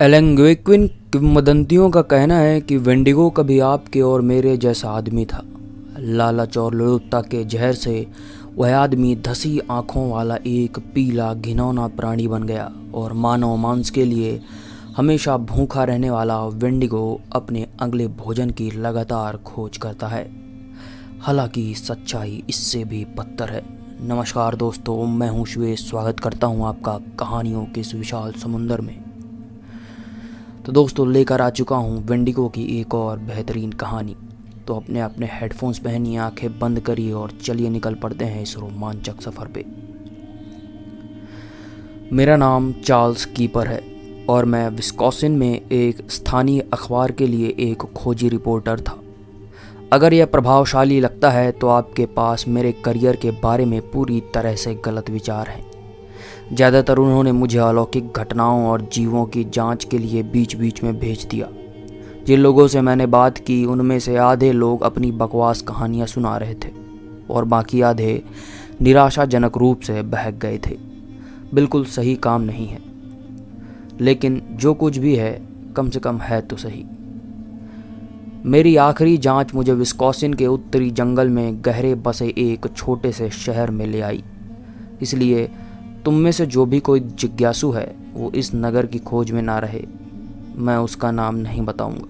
एलेंग्वेक्विन किंवदंतियों का कहना है कि वेंडिगो कभी आपके और मेरे जैसा आदमी था। लालच और लोलुपता के जहर से वह आदमी धसी आँखों वाला एक पीला घिनौना प्राणी बन गया और मानव मांस के लिए हमेशा भूखा रहने वाला वेंडिगो अपने अगले भोजन की लगातार खोज करता है। हालांकि सच्चाई इससे भी बदतर है। नमस्कार दोस्तों, मैं हूं श्वेत। स्वागत करता हूं आपका कहानियों के इस विशाल समुंदर में। तो दोस्तों, लेकर आ चुका हूं वेंडिगो की एक और बेहतरीन कहानी। तो अपने अपने हेडफोन्स पहनिए, आंखें बंद करिए और चलिए निकल पड़ते हैं इस रोमांचक सफ़र पे। मेरा नाम चार्ल्स कीपर है और मैं विस्कॉसिन में एक स्थानीय अखबार के लिए एक खोजी रिपोर्टर था। अगर यह प्रभावशाली लगता है तो आपके पास मेरे करियर के बारे में पूरी तरह से गलत विचार हैं। ज़्यादातर उन्होंने मुझे अलौकिक घटनाओं और जीवों की जांच के लिए बीच बीच में भेज दिया। जिन लोगों से मैंने बात की उनमें से आधे लोग अपनी बकवास कहानियां सुना रहे थे और बाकी आधे निराशाजनक रूप से बहक गए थे। बिल्कुल सही काम नहीं है, लेकिन जो कुछ भी है कम से कम है तो सही। मेरी आखिरी जांच मुझे विस्कॉसिन के उत्तरी जंगल में गहरे बसे एक छोटे से शहर में ले आई। इसलिए तुम में से जो भी कोई जिज्ञासु है वो इस नगर की खोज में ना रहे। मैं उसका नाम नहीं बताऊंगा।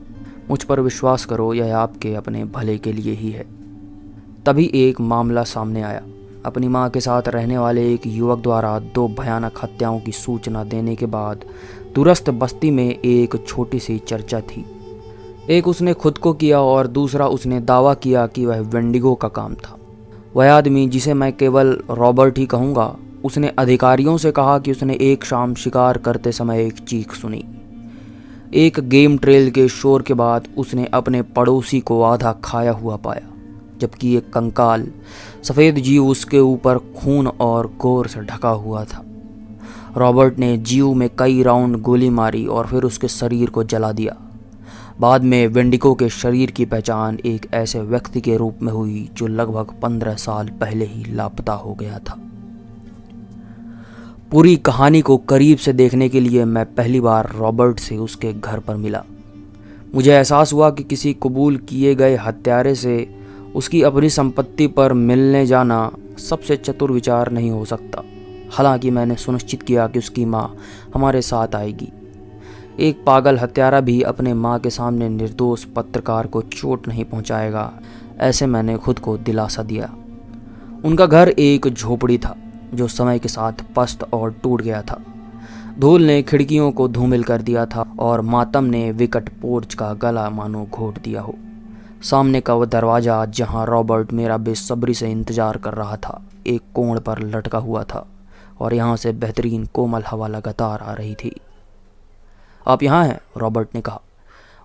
मुझ पर विश्वास करो, यह आपके अपने भले के लिए ही है। तभी एक मामला सामने आया। अपनी मां के साथ रहने वाले एक युवक द्वारा 2 भयानक हत्याओं की सूचना देने के बाद दूरस्थ बस्ती में एक छोटी सी चर्चा थी। एक उसने खुद को किया और दूसरा उसने दावा किया कि वह वेंडिगो का काम था। वह आदमी, जिसे मैं केवल रॉबर्ट ही कहूँगा, उसने अधिकारियों से कहा कि उसने एक शाम शिकार करते समय एक चीख सुनी। एक गेम ट्रेल के शोर के बाद उसने अपने पड़ोसी को आधा खाया हुआ पाया, जबकि एक कंकाल सफ़ेद जीव उसके ऊपर खून और गोर से ढका हुआ था। रॉबर्ट ने जीव में कई राउंड गोली मारी और फिर उसके शरीर को जला दिया। बाद में वेंडिगो के शरीर की पहचान एक ऐसे व्यक्ति के रूप में हुई जो लगभग 15 साल पहले ही लापता हो गया था। पूरी कहानी को करीब से देखने के लिए मैं पहली बार रॉबर्ट से उसके घर पर मिला। मुझे एहसास हुआ कि किसी कबूल किए गए हत्यारे से उसकी अपनी संपत्ति पर मिलने जाना सबसे चतुर विचार नहीं हो सकता। हालांकि मैंने सुनिश्चित किया कि उसकी माँ हमारे साथ आएगी। एक पागल हत्यारा भी अपने माँ के सामने निर्दोष पत्रकार को चोट नहीं पहुँचाएगा, ऐसे मैंने खुद को दिलासा दिया। उनका घर एक झोपड़ी था जो समय के साथ पस्त और टूट गया था। धूल ने खिड़कियों को धूमिल कर दिया था और मातम ने विकट पोर्च का गला मानो घोट दिया हो। सामने का वह दरवाज़ा, जहां रॉबर्ट मेरा बेसब्री से इंतजार कर रहा था, एक कोण पर लटका हुआ था और यहाँ से बेहतरीन कोमल हवा लगातार आ रही थी। आप यहाँ हैं? रॉबर्ट ने कहा।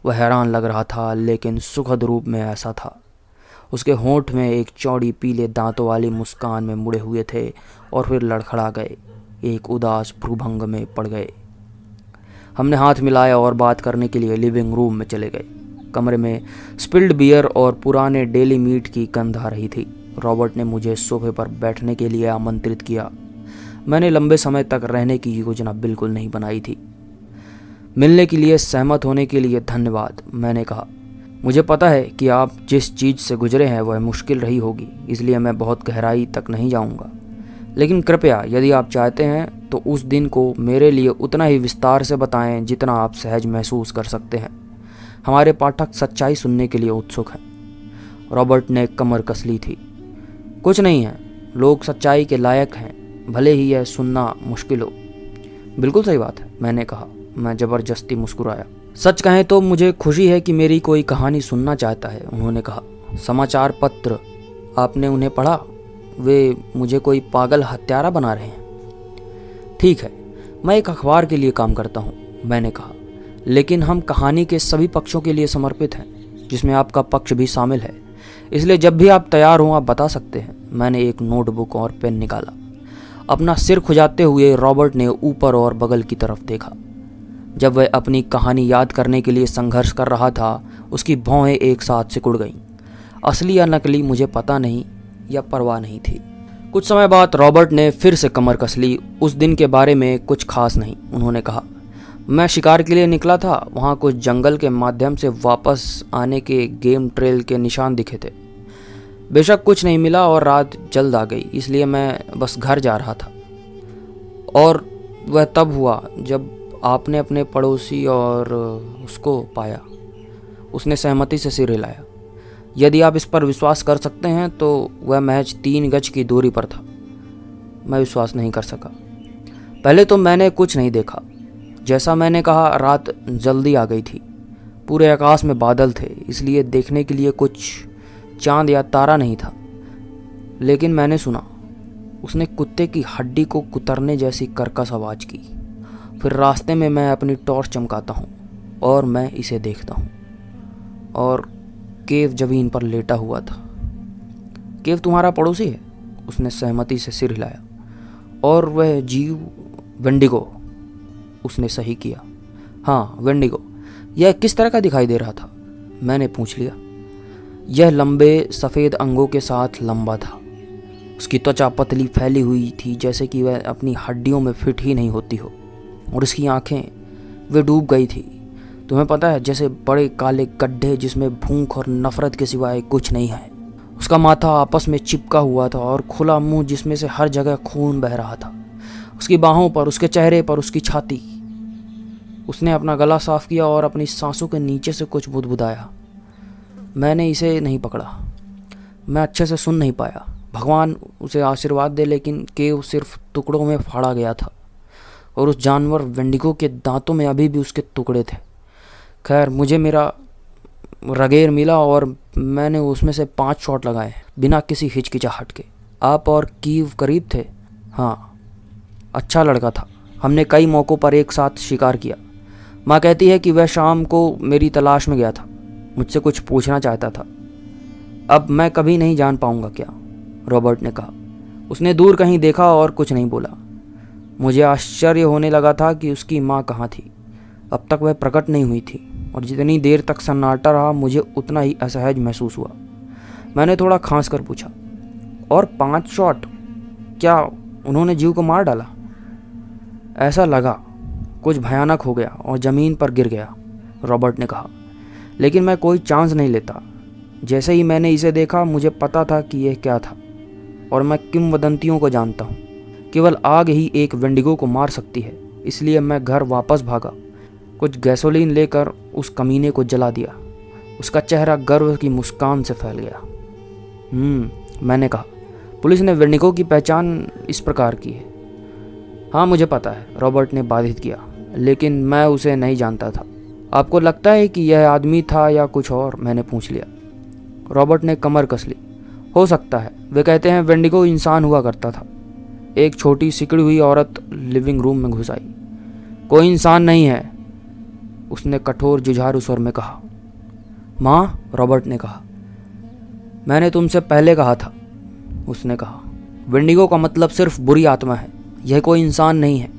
वह हैरान लग रहा था, लेकिन सुखद रूप में ऐसा था। उसके होंठ में एक चौड़ी पीले दांतों वाली मुस्कान में मुड़े हुए थे और फिर लड़खड़ा गए, एक उदास भ्रूभंग में पड़ गए। हमने हाथ मिलाया और बात करने के लिए लिविंग रूम में चले गए। कमरे में स्पिल्ड बियर और पुराने डेली मीट की गंध आ रही थी। रॉबर्ट ने मुझे सोफे पर बैठने के लिए आमंत्रित किया। मैंने लंबे समय तक रहने की योजना बिल्कुल नहीं बनाई थी। मिलने के लिए सहमत होने के लिए धन्यवाद, मैंने कहा। मुझे पता है कि आप जिस चीज़ से गुजरे हैं वह मुश्किल रही होगी, इसलिए मैं बहुत गहराई तक नहीं जाऊंगा। लेकिन कृपया, यदि आप चाहते हैं तो उस दिन को मेरे लिए उतना ही विस्तार से बताएं जितना आप सहज महसूस कर सकते हैं। हमारे पाठक सच्चाई सुनने के लिए उत्सुक हैं। रॉबर्ट ने कमर कस ली थी। कुछ नहीं है, लोग सच्चाई के लायक हैं, भले ही यह सुनना मुश्किल हो। बिल्कुल सही बात है, मैंने कहा। मैं ज़बरदस्ती मुस्कुराया। सच कहें तो मुझे खुशी है कि मेरी कोई कहानी सुनना चाहता है, उन्होंने कहा। समाचार पत्र, आपने उन्हें पढ़ा? वे मुझे कोई पागल हत्यारा बना रहे हैं। ठीक है, मैं एक अखबार के लिए काम करता हूँ, मैंने कहा, लेकिन हम कहानी के सभी पक्षों के लिए समर्पित हैं, जिसमें आपका पक्ष भी शामिल है। इसलिए जब भी आप तैयार हों आप बता सकते हैं। मैंने एक नोटबुक और पेन निकाला। अपना सिर खुजाते हुए रॉबर्ट ने ऊपर और बगल की तरफ देखा। जब वह अपनी कहानी याद करने के लिए संघर्ष कर रहा था, उसकी भौहें एक साथ सिकुड़ गईं। असली या नकली मुझे पता नहीं या परवाह नहीं थी। कुछ समय बाद रॉबर्ट ने फिर से कमर कस ली। उस दिन के बारे में कुछ खास नहीं, उन्होंने कहा। मैं शिकार के लिए निकला था। वहाँ कुछ जंगल के माध्यम से वापस आने के गेम ट्रेल के निशान दिखे थे। बेशक कुछ नहीं मिला और रात जल्द आ गई, इसलिए मैं बस घर जा रहा था। और वह तब हुआ जब आपने अपने पड़ोसी और उसको पाया। उसने सहमति से सिर हिलाया। यदि आप इस पर विश्वास कर सकते हैं तो वह महज 3 गज की दूरी पर था। मैं विश्वास नहीं कर सका। पहले तो मैंने कुछ नहीं देखा। जैसा मैंने कहा, रात जल्दी आ गई थी। पूरे आकाश में बादल थे, इसलिए देखने के लिए कुछ चांद या तारा नहीं था। लेकिन मैंने सुना, उसने कुत्ते की हड्डी को कुतरने जैसी कर्कश आवाज़ की। फिर रास्ते में मैं अपनी टॉर्च चमकाता हूँ और मैं इसे देखता हूँ। और केव ज़मीन पर लेटा हुआ था। केव तुम्हारा पड़ोसी है? उसने सहमति से सिर हिलाया। और वह जीव वेंडिगो? उसने सही किया। हाँ, वेंडिगो। यह किस तरह का दिखाई दे रहा था? मैंने पूछ लिया। यह लंबे सफ़ेद अंगों के साथ लंबा था। उसकी त्वचा पतली फैली हुई थी, जैसे कि वह अपनी हड्डियों में फिट ही नहीं होती हो। और उसकी आंखें, वे डूब गई थी। तुम्हें पता है, जैसे बड़े काले गड्ढे जिसमें भूख और नफरत के सिवाय कुछ नहीं है। उसका माथा आपस में चिपका हुआ था और खुला मुंह जिसमें से हर जगह खून बह रहा था। उसकी बाहों पर, उसके चेहरे पर, उसकी छाती। उसने अपना गला साफ किया और अपनी सांसों के नीचे से कुछ बुदबुदाया। मैंने इसे नहीं पकड़ा। मैं अच्छे से सुन नहीं पाया। भगवान उसे आशीर्वाद दे, लेकिन केव सिर्फ टुकड़ों में फाड़ा गया था। और उस जानवर वेंडिगो के दांतों में अभी भी उसके टुकड़े थे। खैर, मुझे मेरा रगेर मिला और मैंने उसमें से 5 शॉट लगाए, बिना किसी हिचकिचाहट के। आप और कीव करीब थे? हाँ, अच्छा लड़का था। हमने कई मौक़ों पर एक साथ शिकार किया। माँ कहती है कि वह शाम को मेरी तलाश में गया था, मुझसे कुछ पूछना चाहता था। अब मैं कभी नहीं जान पाऊंगा क्या? रॉबर्ट ने कहा। उसने दूर कहीं देखा और कुछ नहीं बोला। मुझे आश्चर्य होने लगा था कि उसकी माँ कहाँ थी। अब तक वह प्रकट नहीं हुई थी, और जितनी देर तक सन्नाटा रहा, मुझे उतना ही असहज महसूस हुआ। मैंने थोड़ा खांस कर पूछा, और 5 शॉट? क्या उन्होंने जीव को मार डाला? ऐसा लगा। कुछ भयानक हो गया और ज़मीन पर गिर गया, रॉबर्ट ने कहा। लेकिन मैं कोई चांस नहीं लेता। जैसे ही मैंने इसे देखा, मुझे पता था कि यह क्या था। और मैं किंवदंतियों को जानता हूँ। केवल आग ही एक वेंडिगो को मार सकती है। इसलिए मैं घर वापस भागा। कुछ गैसोलीन लेकर उस कमीने को जला दिया। उसका चेहरा गर्व की मुस्कान से फैल गया। मैंने कहा। पुलिस ने वेंडिगो की पहचान इस प्रकार की है। हाँ, मुझे पता है, रॉबर्ट ने बाधित किया। लेकिन मैं उसे नहीं जानता था। आपको लगता है कि यह आदमी था या कुछ और? मैंने पूछ लिया। रॉबर्ट ने कमर कस ली। हो सकता है। वे कहते हैं वेंडिगो इंसान हुआ करता था। एक छोटी सिकड़ी हुई औरत लिविंग रूम में घुस आई। कोई इंसान नहीं है, उसने कठोर जुझारू स्वर में कहा। माँ, रॉबर्ट ने कहा। मैंने तुमसे पहले कहा था, उसने कहा। वेंडिगो का मतलब सिर्फ बुरी आत्मा है, यह कोई इंसान नहीं है।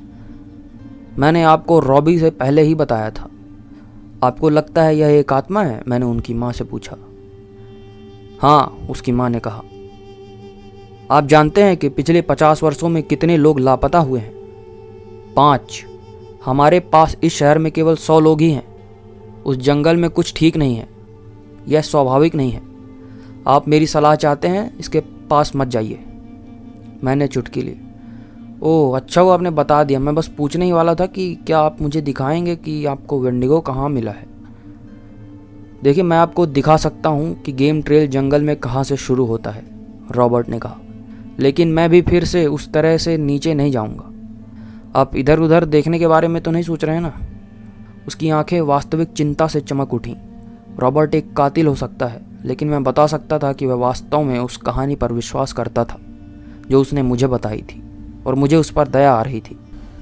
मैंने आपको रॉबी से पहले ही बताया था। आपको लगता है यह एक आत्मा है? मैंने उनकी माँ से पूछा। हाँ, उसकी माँ ने कहा। आप जानते हैं कि पिछले 50 वर्षों में कितने लोग लापता हुए हैं? 5। हमारे पास इस शहर में केवल 100 लोग ही हैं। उस जंगल में कुछ ठीक नहीं है। यह स्वाभाविक नहीं है। आप मेरी सलाह चाहते हैं, इसके पास मत जाइए। मैंने चुटकी ली। ओह, अच्छा हुआ आपने बता दिया। मैं बस पूछने ही वाला था कि क्या आप मुझे दिखाएंगे कि आपको वेंडिगो कहाँ मिला है। देखिए, मैं आपको दिखा सकता हूँ कि गेम ट्रेल जंगल में कहाँ से शुरू होता है, रॉबर्ट ने कहा। लेकिन मैं भी फिर से उस तरह से नीचे नहीं जाऊँगा। आप इधर उधर देखने के बारे में तो नहीं सोच रहे हैं ना? उसकी आंखें वास्तविक चिंता से चमक उठीं। रॉबर्ट एक कातिल हो सकता है, लेकिन मैं बता सकता था कि वह वास्तव में उस कहानी पर विश्वास करता था जो उसने मुझे बताई थी, और मुझे उस पर दया आ रही थी।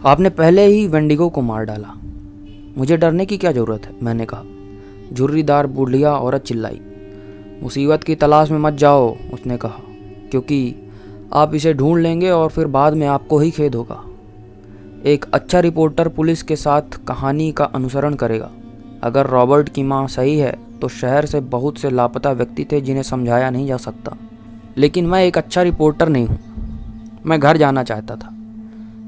आपने पहले ही वेंडिगो को मार डाला। मुझे डरने की क्या ज़रूरत है? मैंने कहा। झुर्रीदार बुढ़िया औरत चिल्लाई। मुसीबत की तलाश में मत जाओ, उसने कहा, क्योंकि आप इसे ढूंढ लेंगे और फिर बाद में आपको ही खेद होगा। एक अच्छा रिपोर्टर पुलिस के साथ कहानी का अनुसरण करेगा। अगर रॉबर्ट की माँ सही है तो शहर से बहुत से लापता व्यक्ति थे जिन्हें समझाया नहीं जा सकता। लेकिन मैं एक अच्छा रिपोर्टर नहीं हूँ। मैं घर जाना चाहता था।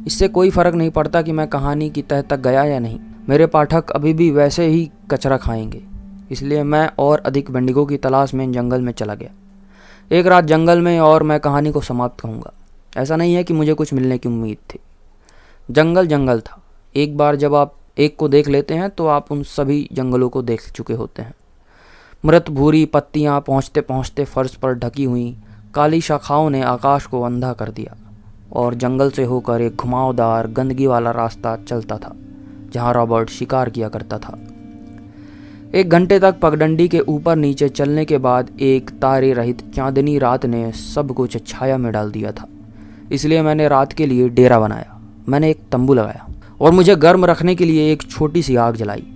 इससे कोई फ़र्क नहीं पड़ता कि मैं कहानी की तह तक गया या नहीं। मेरे पाठक अभी भी वैसे ही कचरा खाएंगे, इसलिए मैं और अधिक वेंडिगो की तलाश में जंगल में चला गया। एक रात जंगल में और मैं कहानी को समाप्त कहूँगा। ऐसा नहीं है कि मुझे कुछ मिलने की उम्मीद थी। जंगल जंगल था। एक बार जब आप एक को देख लेते हैं तो आप उन सभी जंगलों को देख चुके होते हैं। मृत भूरी पत्तियाँ पहुँचते पहुँचते फर्श पर ढकी हुई काली शाखाओं ने आकाश को अंधा कर दिया और जंगल से होकर एक घुमावदार गंदगी वाला रास्ता चलता था जहाँ रॉबर्ट शिकार किया करता था। 1 घंटे तक पगडंडी के ऊपर नीचे चलने के बाद एक तारे रहित चांदनी रात ने सब कुछ छाया में डाल दिया था। इसलिए मैंने रात के लिए डेरा बनाया। मैंने एक तंबू लगाया और मुझे गर्म रखने के लिए एक छोटी सी आग जलाई।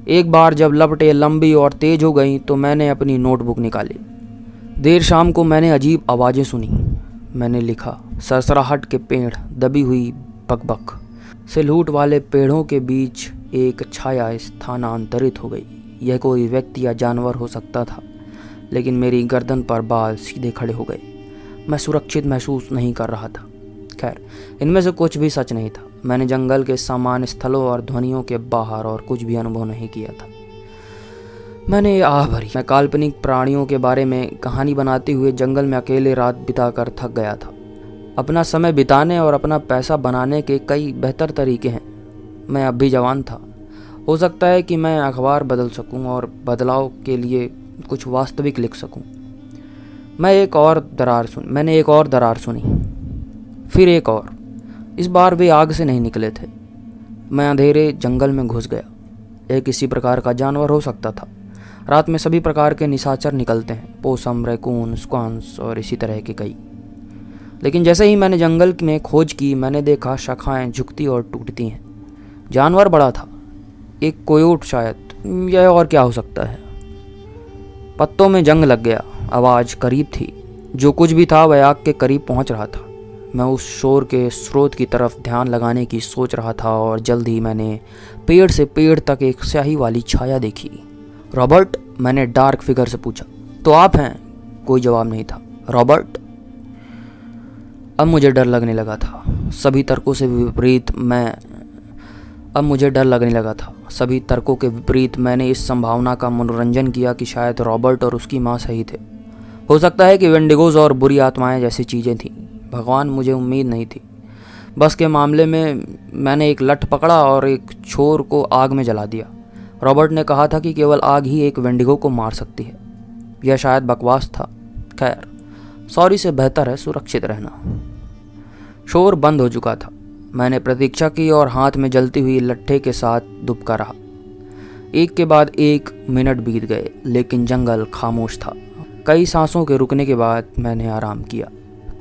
एक बार जब लपटें लंबी और तेज हो गईं तो मैंने अपनी नोटबुक निकाली। देर शाम को मैंने अजीब आवाज़ें सुनी। मैंने लिखा, सरसराहट के पेड़, दबी हुई बकबक से लूट वाले पेड़ों के बीच एक छाया स्थानांतरित हो गई। यह कोई व्यक्ति या जानवर हो सकता था, लेकिन मेरी गर्दन पर बाल सीधे खड़े हो गए। मैं सुरक्षित महसूस नहीं कर रहा था। खैर, इनमें से कुछ भी सच नहीं था। मैंने जंगल के सामान्य स्थलों और ध्वनियों के बाहर और कुछ भी अनुभव नहीं किया था। मैंने आह भरी। मैं काल्पनिक प्राणियों के बारे में कहानी बनाते हुए जंगल में अकेले रात बिताकर थक गया था। अपना समय बिताने और अपना पैसा बनाने के कई बेहतर तरीके हैं। मैं अब भी जवान था। हो सकता है कि मैं अखबार बदल सकूं और बदलाव के लिए कुछ वास्तविक लिख सकूं। मैंने एक और दरार सुनी, फिर एक और। इस बार वे आग से नहीं निकले थे। मैं अंधेरे जंगल में घुस गया। यह किसी प्रकार का जानवर हो सकता था। रात में सभी प्रकार के निशाचर निकलते हैं, पोसम, रैकून, स्क्वांस और इसी तरह के कई। लेकिन जैसे ही मैंने जंगल में खोज की, मैंने देखा शाखाएं झुकती और टूटती हैं। जानवर बड़ा था, एक कोयोट शायद। यह और क्या हो सकता है? पत्तों में जंग लग गया। आवाज़ करीब थी। जो कुछ भी था वह आग के करीब पहुंच रहा था। मैं उस शोर के स्रोत की तरफ ध्यान लगाने की सोच रहा था और जल्द ही मैंने पेड़ से पेड़ तक एक स्याही वाली छाया देखी। रॉबर्ट, मैंने डार्क फिगर से पूछा। तो आप हैं? कोई जवाब नहीं था। रॉबर्ट? अब मुझे डर लगने लगा था। सभी तर्कों के विपरीत मैंने इस संभावना का मनोरंजन किया कि शायद रॉबर्ट और उसकी माँ सही थे। हो सकता है कि वेंडिगोज और बुरी आत्माएं जैसी चीज़ें थीं। भगवान, मुझे उम्मीद नहीं थी। बस के मामले में मैंने एक लठ पकड़ा और एक छोर को आग में जला दिया। रॉबर्ट ने कहा था कि केवल आग ही एक वेंडिगो को मार सकती है। यह शायद बकवास था। खैर, सॉरी से बेहतर है सुरक्षित रहना। शोर बंद हो चुका था। मैंने प्रतीक्षा की और हाथ में जलती हुई लट्ठे के साथ दुबका रहा। एक के बाद एक मिनट बीत गए, लेकिन जंगल खामोश था। कई सांसों के रुकने के बाद मैंने आराम किया।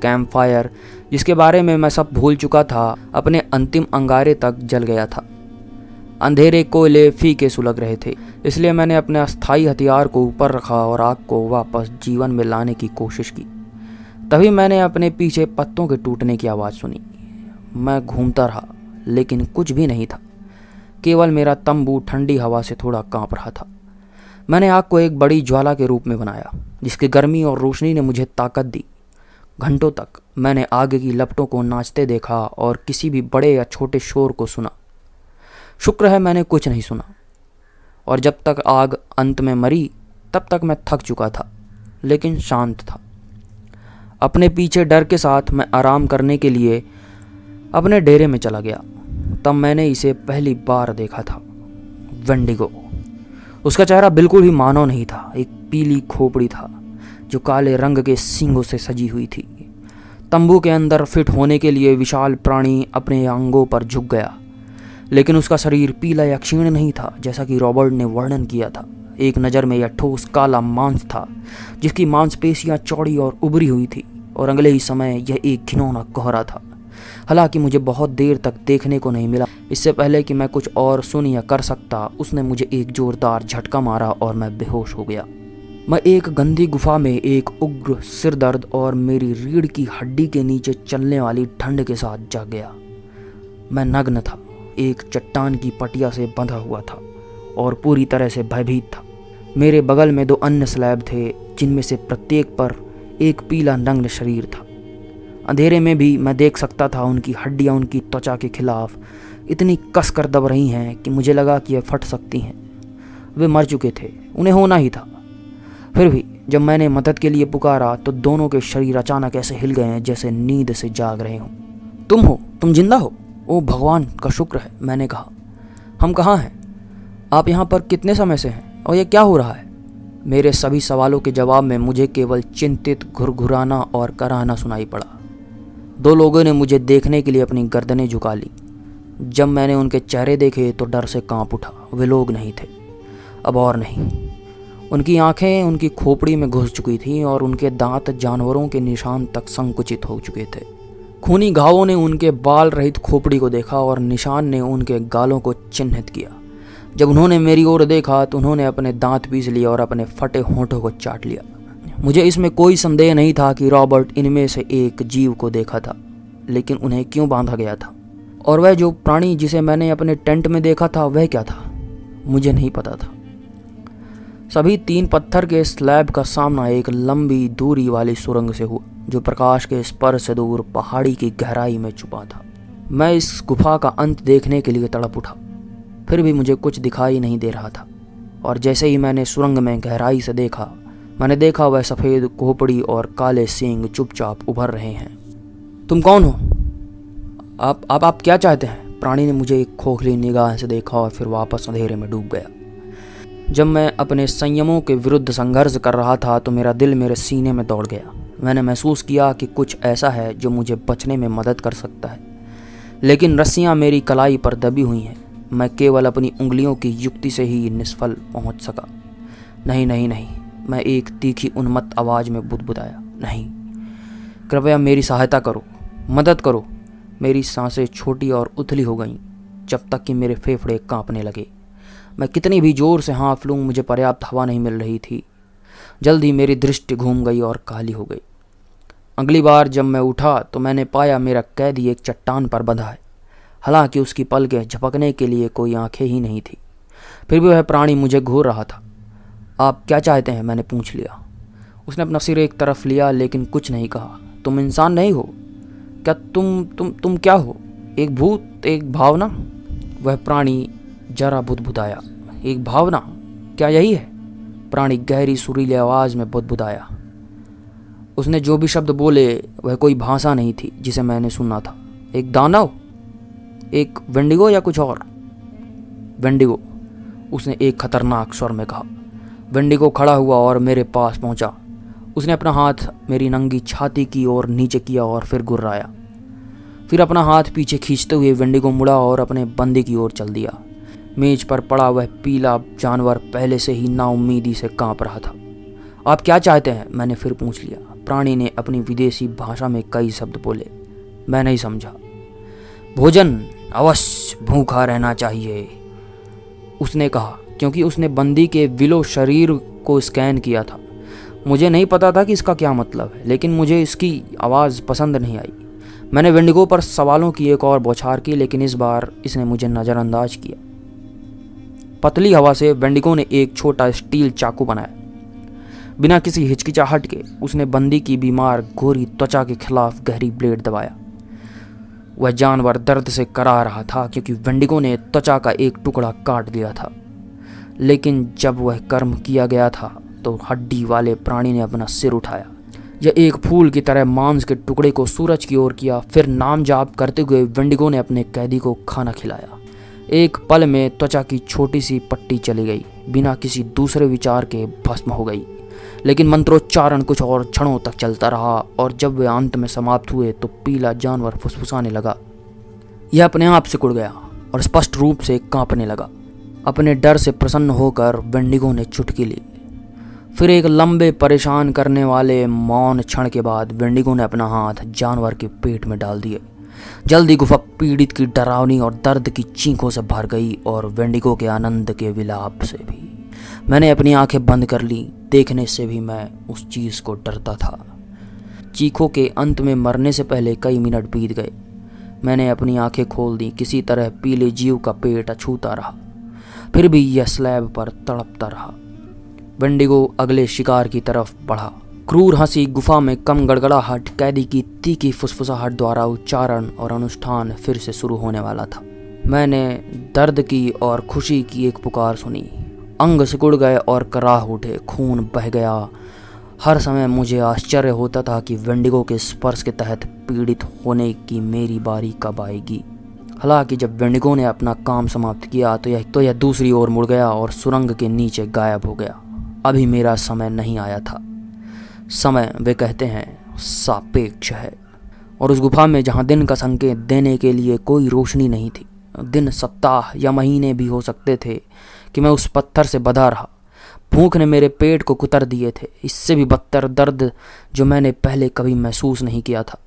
कैंप फायर, जिसके बारे में मैं सब भूल चुका था, अपने अंतिम अंगारे तक जल गया था। अंधेरे कोयले फीके सुलग रहे थे, इसलिए मैंने अपने अस्थायी हथियार को ऊपर रखा और आग को वापस जीवन में लाने की कोशिश की। तभी मैंने अपने पीछे पत्तों के टूटने की आवाज़ सुनी। मैं घूमता रहा, लेकिन कुछ भी नहीं था। केवल मेरा तंबू ठंडी हवा से थोड़ा कांप रहा था। मैंने आग को एक बड़ी ज्वाला के रूप में बनाया, जिसकी गर्मी और रोशनी ने मुझे ताकत दी। घंटों तक मैंने आग की लपटों को नाचते देखा और किसी भी बड़े या छोटे शोर को सुना। शुक्र है मैंने कुछ नहीं सुना। और जब तक आग अंत में मरी, तब तक मैं थक चुका था, लेकिन शांत था। अपने पीछे डर के साथ मैं आराम करने के लिए अपने डेरे में चला गया। तब मैंने इसे पहली बार देखा था। वेंडिगो। उसका चेहरा बिल्कुल भी मानव नहीं था। एक पीली खोपड़ी था जो काले रंग के सींगों से सजी हुई थी। तंबू के अंदर फिट होने के लिए विशाल प्राणी अपने अंगों पर झुक गया, लेकिन उसका शरीर पीला या क्षीण नहीं था जैसा कि रॉबर्ट ने वर्णन किया था। एक नज़र में यह ठोस काला मांस था, जिसकी मांसपेशियां चौड़ी और उभरी हुई थी, और अगले ही समय यह एक घिनौना कोहरा था। हालांकि मुझे बहुत देर तक देखने को नहीं मिला। इससे पहले कि मैं कुछ और सुन या कर सकता, उसने मुझे एक जोरदार झटका मारा और मैं बेहोश हो गया। मैं एक गंदी गुफा में एक उग्र सिर दर्द और मेरी रीढ़ की हड्डी के नीचे चलने वाली ठंड के साथ जाग गया। मैं नग्न था, एक चट्टान की पटिया से बंधा हुआ था और पूरी तरह से भयभीत था। मेरे बगल में 2 अन्य स्लैब थे, जिनमें से प्रत्येक पर एक पीला नग्न शरीर था। अंधेरे में भी मैं देख सकता था उनकी हड्डियाँ उनकी त्वचा के खिलाफ इतनी कस कर दब रही हैं कि मुझे लगा कि यह फट सकती हैं। वे मर चुके थे, उन्हें होना ही था। फिर भी जब मैंने मदद के लिए पुकारा तो दोनों के शरीर अचानक ऐसे हिल गए हैं जैसे नींद से जाग रहे हों। तुम हो, तुम जिंदा हो? ओ भगवान का शुक्र है, मैंने कहा। हम कहाँ हैं? आप यहाँ पर कितने समय से हैं और यह क्या हो रहा है? मेरे सभी सवालों के जवाब में मुझे केवल चिंतित घुरघुराना और कराहना सुनाई पड़ा। दो लोगों ने मुझे देखने के लिए अपनी गर्दनें झुका ली। जब मैंने उनके चेहरे देखे तो डर से कांप उठा। वे लोग नहीं थे, अब और नहीं। उनकी आंखें उनकी खोपड़ी में घुस चुकी थीं और उनके दांत जानवरों के निशान तक संकुचित हो चुके थे। खूनी घावों ने उनके बाल रहित खोपड़ी को देखा और निशान ने उनके गालों को चिन्हित किया। जब उन्होंने मेरी ओर देखा तो उन्होंने अपने दांत पीस लिए और अपने फटे होंठों को चाट लिया। मुझे इसमें कोई संदेह नहीं था कि रॉबर्ट इनमें से एक जीव को देखा था, लेकिन उन्हें क्यों बांधा गया था? और वह जो प्राणी जिसे मैंने अपने टेंट में देखा था वह क्या था? मुझे नहीं पता था। सभी 3 पत्थर के स्लैब का सामना एक लंबी दूरी वाली सुरंग से हुआ जो प्रकाश के स्पर्श से दूर पहाड़ी की गहराई में छुपा था। मैं इस गुफा का अंत देखने के लिए तड़प उठा, फिर भी मुझे कुछ दिखाई नहीं दे रहा था। और जैसे ही मैंने सुरंग में गहराई से देखा, मैंने देखा वह सफ़ेद खोपड़ी और काले सींग चुपचाप उभर रहे हैं। तुम कौन हो? आप क्या चाहते हैं? प्राणी ने मुझे एक खोखली निगाह से देखा और फिर वापस अंधेरे में डूब गया। जब मैं अपने संयमों के विरुद्ध संघर्ष कर रहा था तो मेरा दिल मेरे सीने में दौड़ गया। मैंने महसूस किया कि कुछ ऐसा है जो मुझे बचने में मदद कर सकता है, लेकिन रस्सियाँ मेरी कलाई पर दबी हुई हैं। मैं केवल अपनी उंगलियों की युक्ति से ही निष्फल पहुंच सका। नहीं नहीं नहीं, मैं एक तीखी उन्मत्त आवाज़ में बुदबुदाया। नहीं, कृपया मेरी सहायता करो, मदद करो। मेरी सांसें छोटी और उथली हो गईं जब तक कि मेरे फेफड़े कांपने लगे। मैं कितनी भी जोर से हाँफ लूँ, मुझे पर्याप्त हवा नहीं मिल रही थी। जल्द ही मेरी दृष्टि घूम गई और काली हो गई। अगली बार जब मैं उठा तो मैंने पाया मेरा कैदी एक चट्टान पर बंधा है। हालांकि उसकी पलकें झपकने के लिए कोई आंखें ही नहीं थी, फिर भी वह प्राणी मुझे घूर रहा था। आप क्या चाहते हैं? मैंने पूछ लिया। उसने अपना सिर एक तरफ लिया लेकिन कुछ नहीं कहा। तुम इंसान नहीं हो क्या? तुम क्या हो? एक भूत, एक भावना? वह प्राणी जरा बुदबुदाया। एक भावना? क्या यही है? प्राणी गहरी सुरीली आवाज में बुदबुदाया। उसने जो भी शब्द बोले वह कोई भाषा नहीं थी जिसे मैंने सुना था। एक दानव, एक वेंडिगो या कुछ और? वेंडिगो, उसने एक खतरनाक स्वर में कहा। वेंडिगो खड़ा हुआ और मेरे पास पहुंचा। उसने अपना हाथ मेरी नंगी छाती की ओर नीचे किया और फिर गुर्राया। फिर अपना हाथ पीछे खींचते हुए वेंडिगो मुड़ा और अपने बंदी की ओर चल दिया। मेज पर पड़ा वह पीला जानवर पहले से ही नाउम्मीदी से कांप रहा था। आप क्या चाहते हैं? मैंने फिर पूछ लिया। प्राणी ने अपनी विदेशी भाषा में कई शब्द बोले। मैं नहीं समझा। भोजन, अवश्य भूखा रहना चाहिए, उसने कहा, क्योंकि उसने बंदी के विलो शरीर को स्कैन किया था। मुझे नहीं पता था कि इसका क्या मतलब है, लेकिन मुझे इसकी आवाज़ पसंद नहीं आई। मैंने वेंडिगो पर सवालों की एक और बौछार की, लेकिन इस बार इसने मुझे नज़रअंदाज किया। पतली हवा से वेंडिगो ने एक छोटा स्टील चाकू बनाया। बिना किसी हिचकिचाहट के उसने बंदी की बीमार गोरी त्वचा के खिलाफ गहरी ब्लेड दबाया। वह जानवर दर्द से करा रहा था क्योंकि वेंडिगो ने त्वचा का एक टुकड़ा काट दिया था। लेकिन जब वह कर्म किया गया था तो हड्डी वाले प्राणी ने अपना सिर उठाया। यह एक फूल की तरह मांस के टुकड़े को सूरज की ओर किया। फिर नाम जाप करते हुए वेंडिगो ने अपने कैदी को खाना खिलाया। एक पल में त्वचा की छोटी सी पट्टी चली गई, बिना किसी दूसरे विचार के भस्म हो गई। लेकिन मंत्रोच्चारण कुछ और क्षणों तक चलता रहा और जब वे अंत में समाप्त हुए तो पीला जानवर फुसफुसाने लगा। यह अपने आप सिकुड़ गया और स्पष्ट रूप से कांपने लगा। अपने डर से प्रसन्न होकर वेंडिगो ने चुटकी ली। फिर एक लंबे परेशान करने वाले मौन क्षण के बाद वेंडिगो ने अपना हाथ जानवर के पेट में डाल दिया। जल्दी गुफा पीड़ित की डरावनी और दर्द की चीखों से भर गई और वेंडिगो के आनंद के विलाप से भी। मैंने अपनी आंखें बंद कर ली। देखने से भी मैं उस चीज़ को डरता था। चीखों के अंत में मरने से पहले कई मिनट बीत गए। मैंने अपनी आंखें खोल दी। किसी तरह पीले जीव का पेट अछूता रहा, फिर भी यह स्लैब पर तड़पता रहा। वेंडिगो अगले शिकार की तरफ बढ़ा। क्रूर हंसी, गुफा में कम गड़गड़ाहट, कैदी की तीखी फुसफुसाहट द्वारा उच्चारण और अनुष्ठान फिर से शुरू होने वाला था। मैंने दर्द की और खुशी की एक पुकार सुनी। अंग सिकुड़ गए और कराह उठे, खून बह गया। हर समय मुझे आश्चर्य होता था कि वेंडिगो के स्पर्श के तहत पीड़ित होने की मेरी बारी कब आएगी। हालांकि जब वेंडिगो ने अपना काम समाप्त किया तो यह दूसरी ओर मुड़ गया और सुरंग के नीचे गायब हो गया। अभी मेरा समय नहीं आया था। समय, वे कहते हैं, सापेक्ष है। और उस गुफा में जहाँ दिन का संकेत देने के लिए कोई रोशनी नहीं थी, दिन सप्ताह या महीने भी हो सकते थे कि मैं उस पत्थर से बंधा रहा। भूख ने मेरे पेट को कुतर दिए थे। इससे भी बदतर दर्द जो मैंने पहले कभी महसूस नहीं किया था।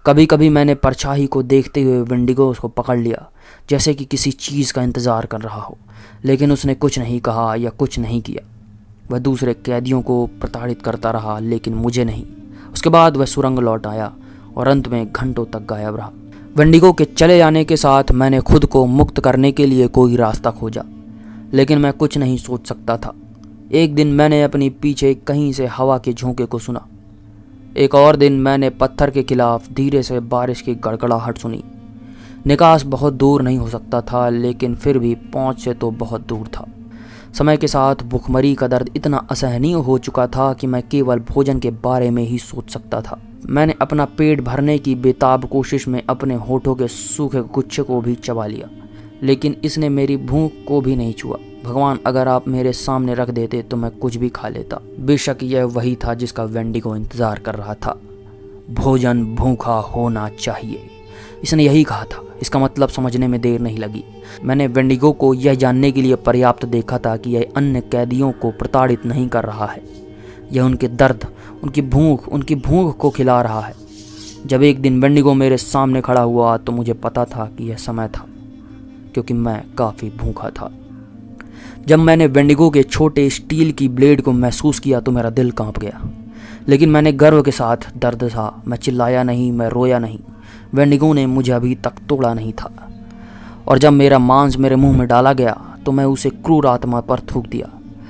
कभी कभी मैंने परछाई को देखते हुए वेंडिगो को पकड़ लिया, जैसे कि किसी चीज़ का इंतज़ार कर रहा हो, लेकिन उसने कुछ नहीं कहा या कुछ नहीं किया। वह दूसरे कैदियों को प्रताड़ित करता रहा, लेकिन मुझे नहीं। उसके बाद वह सुरंग लौट आया और अंत में घंटों तक गायब रहा। वेंडिगो के चले जाने के साथ मैंने खुद को मुक्त करने के लिए कोई रास्ता खोजा, लेकिन मैं कुछ नहीं सोच सकता था। एक दिन मैंने अपनी पीछे कहीं से हवा के झोंके को सुना। एक और दिन मैंने पत्थर के खिलाफ धीरे से बारिश की गड़गड़ाहट सुनी। निकास बहुत दूर नहीं हो सकता था, लेकिन फिर भी पहुंच से तो बहुत दूर था। समय के साथ भूखमरी का दर्द इतना असहनीय हो चुका था कि मैं केवल भोजन के बारे में ही सोच सकता था। मैंने अपना पेट भरने की बेताब कोशिश में अपने होठों के सूखे गुच्छे को भी चबा लिया, लेकिन इसने मेरी भूख को भी नहीं छुआ। भगवान, अगर आप मेरे सामने रख देते तो मैं कुछ भी खा लेता। बेशक यह वही था जिसका वेंडिगो इंतजार कर रहा था। भोजन भूखा होना चाहिए, इसने यही कहा था। इसका मतलब समझने में देर नहीं लगी। मैंने वेंडिगो को यह जानने के लिए पर्याप्त देखा था कि यह अन्य कैदियों को प्रताड़ित नहीं कर रहा है। यह उनके दर्द, उनकी भूख को खिला रहा है। जब एक दिन वेंडिगो मेरे सामने खड़ा हुआ तो मुझे पता था कि यह समय था, क्योंकि मैं काफ़ी भूखा था। जब मैंने वेंडिगो के छोटे स्टील की ब्लेड को महसूस किया तो मेरा दिल कांप गया, लेकिन मैंने गर्व के साथ दर्द था। मैं चिल्लाया नहीं, मैं रोया नहीं। वेंडिगो ने मुझे अभी तक तोड़ा नहीं था, और जब मेरा मांस मेरे मुंह में डाला गया तो मैं उसे क्रूर आत्मा पर थूक दिया।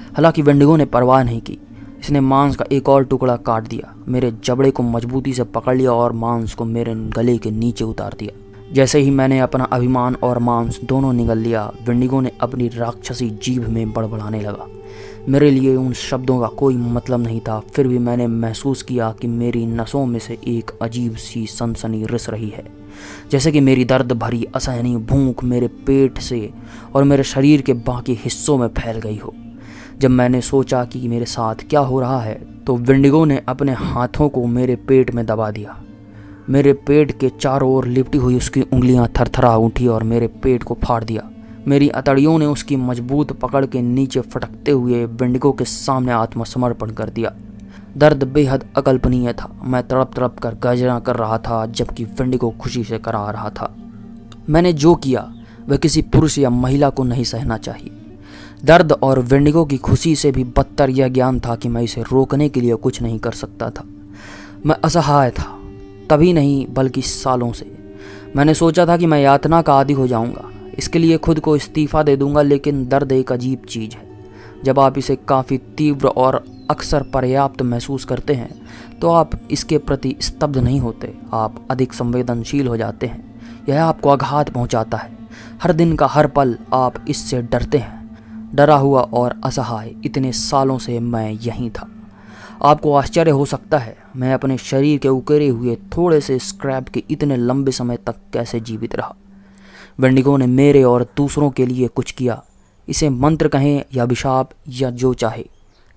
हालांकि वेंडिगो ने परवाह नहीं की। इसने मांस का एक और टुकड़ा काट दिया, मेरे जबड़े को मजबूती से पकड़ लिया और मांस को मेरे गले के नीचे उतार दिया। जैसे ही मैंने अपना अभिमान और मांस दोनों निगल लिया, वेंडिगो ने अपनी राक्षसी जीभ में बड़बड़ाने लगा। मेरे लिए उन शब्दों का कोई मतलब नहीं था, फिर भी मैंने महसूस किया कि मेरी नसों में से एक अजीब सी सनसनी रिस रही है, जैसे कि मेरी दर्द भरी असहनीय भूख मेरे पेट से और मेरे शरीर के बाकी हिस्सों में फैल गई हो। जब मैंने सोचा कि मेरे साथ क्या हो रहा है, तो वेंडिगो ने अपने हाथों को मेरे पेट में दबा दिया। मेरे पेट के चारों ओर लिपटी हुई उसकी उंगलियां थरथरा उठी और मेरे पेट को फाड़ दिया। मेरी अतड़ियों ने उसकी मजबूत पकड़ के नीचे फटकते हुए वेंडिगो के सामने आत्मसमर्पण कर दिया। दर्द बेहद अकल्पनीय था। मैं तड़प तड़प कर गर्जना कर रहा था, जबकि वेंडिगो खुशी से करा रहा था। मैंने जो किया वह किसी पुरुष या महिला को नहीं सहना चाहिए। दर्द और वेंडिगो की खुशी से भी बदतर यह ज्ञान था कि मैं इसे रोकने के लिए कुछ नहीं कर सकता था। मैं असहाय था, तभी नहीं बल्कि सालों से। मैंने सोचा था कि मैं यातना का आदी हो जाऊंगा, इसके लिए खुद को इस्तीफा दे दूंगा, लेकिन दर्द एक अजीब चीज़ है। जब आप इसे काफ़ी तीव्र और अक्सर पर्याप्त महसूस करते हैं तो आप इसके प्रति स्तब्ध नहीं होते, आप अधिक संवेदनशील हो जाते हैं। यह आपको आघात पहुंचाता है। हर दिन का हर पल आप इससे डरते हैं। डरा हुआ और असहाय इतने सालों से मैं यहीं था। आपको आश्चर्य हो सकता है मैं अपने शरीर के उकेरे हुए थोड़े से स्क्रैप के इतने लंबे समय तक कैसे जीवित रहा। वेंडिगो ने मेरे और दूसरों के लिए कुछ किया, इसे मंत्र कहें या अभिशाप या जो चाहे,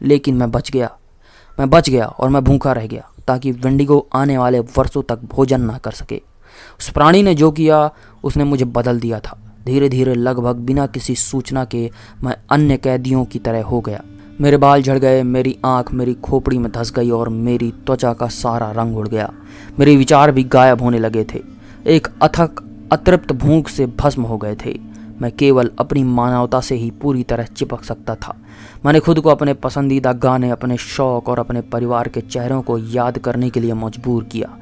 लेकिन मैं बच गया और मैं भूखा रह गया ताकि वेंडिगो आने वाले वर्षों तक भोजन ना कर सके। उस प्राणी ने जो किया उसने मुझे बदल दिया था। धीरे धीरे, लगभग बिना किसी सूचना के, मैं अन्य कैदियों की तरह हो गया। मेरे बाल झड़ गए, मेरी आंख मेरी खोपड़ी में धंस गई और मेरी त्वचा का सारा रंग उड़ गया। मेरे विचार भी गायब होने लगे थे, एक अथक अतृप्त भूख से भस्म हो गए थे। मैं केवल अपनी मानवता से ही पूरी तरह चिपक सकता था। मैंने खुद को अपने पसंदीदा गाने, अपने शौक और अपने परिवार के चेहरों को याद करने के लिए मजबूर किया,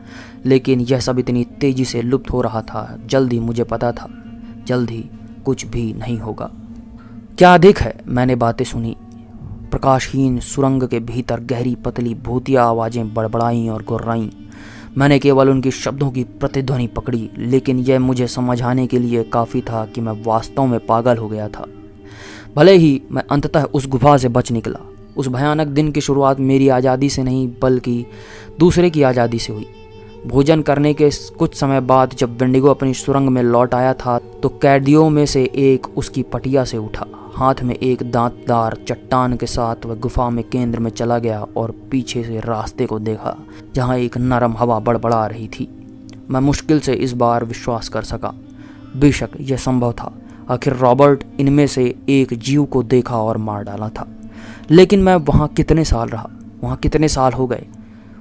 लेकिन यह सब इतनी तेजी से लुप्त हो रहा था। जल्दी, मुझे पता था, जल्द ही कुछ भी नहीं होगा। क्या अधिक है, मैंने बातें सुनी, प्रकाशहीन सुरंग के भीतर गहरी पतली भूतिया आवाज़ें बड़बड़ाईं और गुर्राईं। मैंने केवल उनके शब्दों की प्रतिध्वनि पकड़ी, लेकिन यह मुझे समझाने के लिए काफ़ी था कि मैं वास्तव में पागल हो गया था। भले ही मैं अंततः उस गुफा से बच निकला, उस भयानक दिन की शुरुआत मेरी आज़ादी से नहीं बल्कि दूसरे की आज़ादी से हुई। भोजन करने के कुछ समय बाद जब वेंडिगो अपनी सुरंग में लौट आया था तो कैदियों में से एक उसकी पटिया से उठा। हाथ में एक दांतदार चट्टान के साथ वह गुफा में केंद्र में चला गया और पीछे से रास्ते को देखा जहां एक नरम हवा बड़बड़ा रही थी। मैं मुश्किल से इस बार विश्वास कर सका। बेशक यह संभव था, आखिर रॉबर्ट इनमें से एक जीव को देखा और मार डाला था। लेकिन मैं वहाँ कितने साल रहा, वहाँ कितने साल हो गए।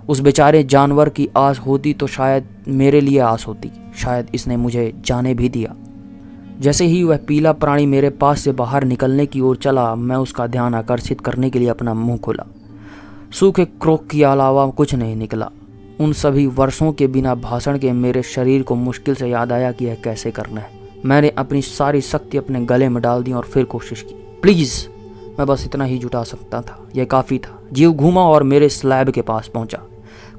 उस बेचारे जानवर की आस होती तो शायद मेरे लिए आस होती, शायद इसने मुझे जाने भी दिया। जैसे ही वह पीला प्राणी मेरे पास से बाहर निकलने की ओर चला, मैं उसका ध्यान आकर्षित करने के लिए अपना मुंह खोला। सूखे क्रोक के अलावा कुछ नहीं निकला। उन सभी वर्षों के बिना भाषण के मेरे शरीर को मुश्किल से याद आया कि यह कैसे करना है। मैंने अपनी सारी शक्ति अपने गले में डाल दी और फिर कोशिश की। प्लीज़, मैं बस इतना ही जुटा सकता था, यह काफ़ी था। जीव घूमा और मेरे स्लैब के पास पहुंचा।